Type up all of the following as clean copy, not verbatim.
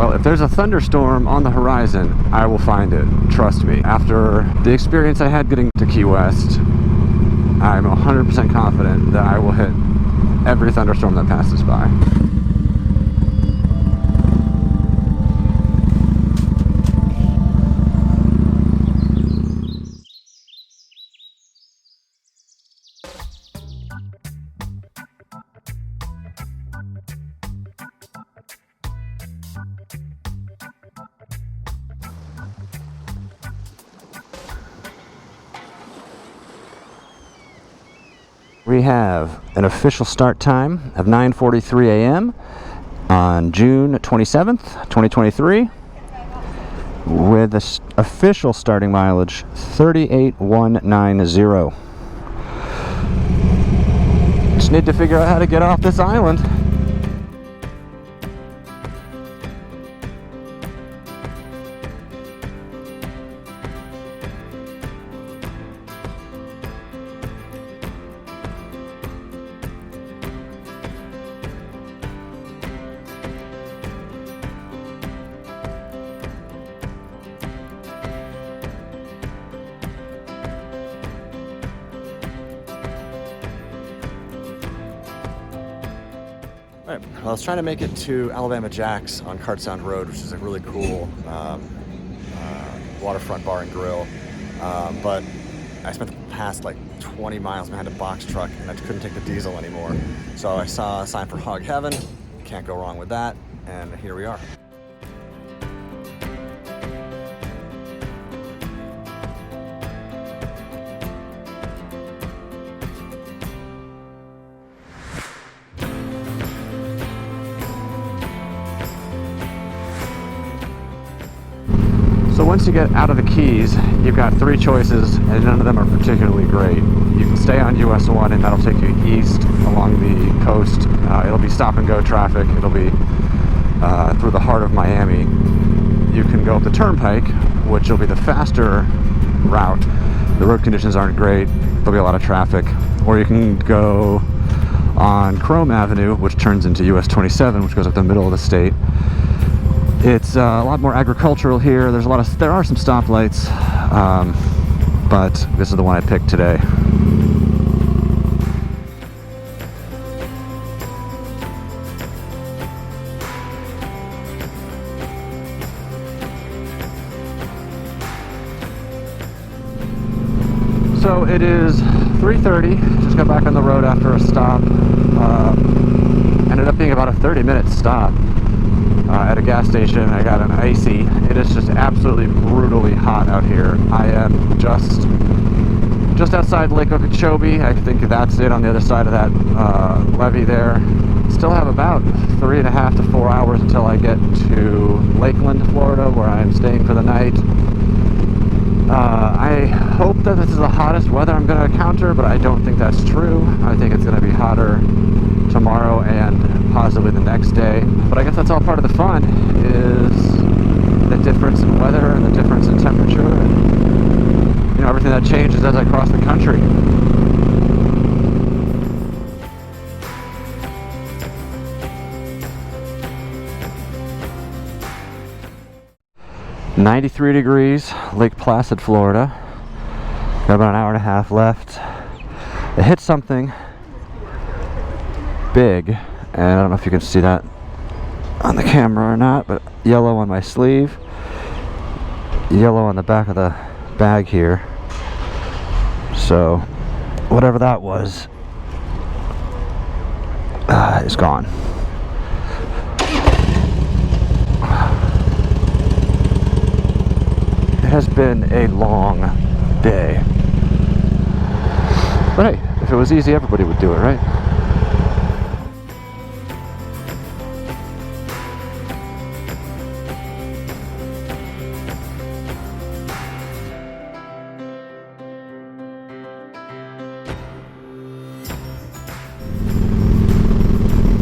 Well, if there's a thunderstorm on the horizon, I will find it. Trust me. After the experience I had getting to Key West, I'm 100% confident that I will hit every thunderstorm that passes by. We have an official start time of 9:43 a.m. on June 27th, 2023, with the official starting mileage 38,190. Just need to figure out how to get off this island. Right. Well, I was trying to make it to Alabama Jack's on Cart Sound Road, which is a really cool waterfront bar and grill, but I spent the past like 20 miles behind a box truck and I couldn't take the diesel anymore. So I saw a sign for Hog Heaven, can't go wrong with that, and here we are. So once you get out of the Keys, you've got three choices, and none of them are particularly great. You can stay on US1, and that'll take you east along the coast. It'll be stop and go traffic. It'll be through the heart of Miami. You can go up the Turnpike, which will be the faster route. The road conditions aren't great. There'll be a lot of traffic. Or you can go on Chrome Avenue, which turns into US 27, which goes up the middle of the state. It's a lot more agricultural here. There are some stoplights, but this is the one I picked today. So it is 3:30. Just got back on the road after a stop. Ended up being about a 30-minute stop. At a gas station. I got an icy. It is just absolutely brutally hot out here. I am just outside Lake Okeechobee. I think that's it on the other side of that levee there. Still have about 3.5 to 4 hours until I get to Lakeland, Florida, where I'm staying for the night. I hope that this is the hottest weather I'm going to encounter, but I don't think that's true. I think it's going to be hotter tomorrow and possibly the next day. But I guess that's all part of the fun, is the difference in weather and the difference in temperature and, you know, everything that changes as I cross the country. .93 degrees, Lake Placid, Florida. Got about an hour and a half left. I hit something big, and I don't know if you can see that on the camera or not, but yellow on my sleeve, yellow on the back of the bag here. So whatever that was is gone. It has been a long day, but hey, if it was easy, everybody would do it, right?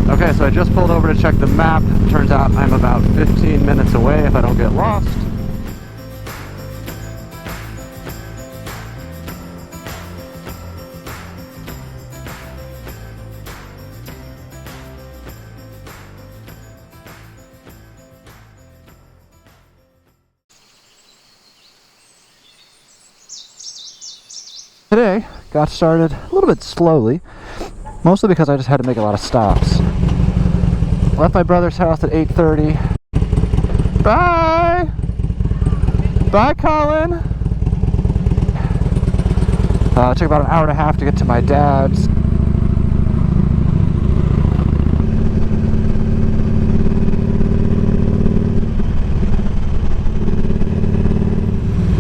Okay, so I just pulled over to check the map. Turns out I'm about 15 minutes away if I don't get lost. Today got started a little bit slowly, mostly because I just had to make a lot of stops. Left my brother's house at 8:30. Bye! Bye, Colin! It took about an hour and a half to get to my dad's.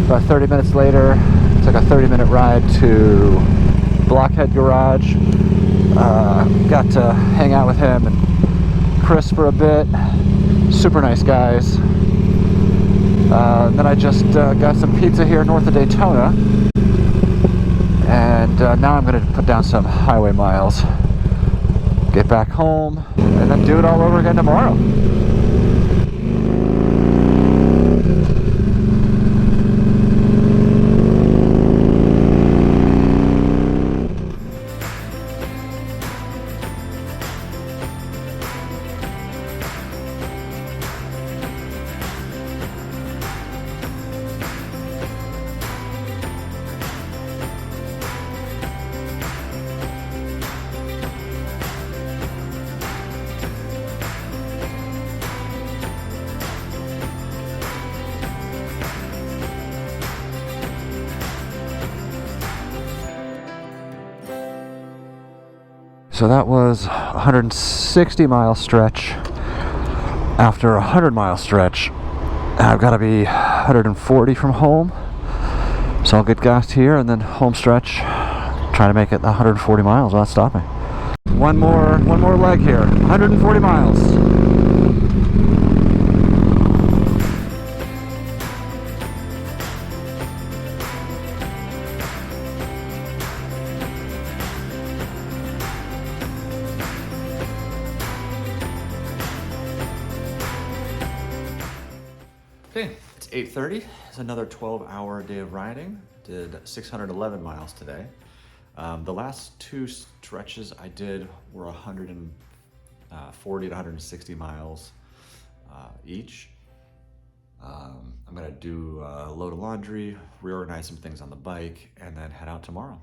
About 30 minutes later, took a 30-minute ride to Blockhead Garage. Got to hang out with him and Chris for a bit. Super nice guys. Then I just got some pizza here north of Daytona. And now I'm going to put down some highway miles. Get back home and then do it all over again tomorrow. So that was a 160-mile stretch. After a 100-mile stretch, I've got to be 140 from home. So I'll get gassed here and then home stretch. Try to make it 140 miles without stopping. One more leg here. 140 miles. Okay, it's 8:30. It's another 12-hour day of riding. Did 611 miles today. The last two stretches I did were 140 to 160 miles each. I'm gonna do a load of laundry, reorganize some things on the bike, and then head out tomorrow.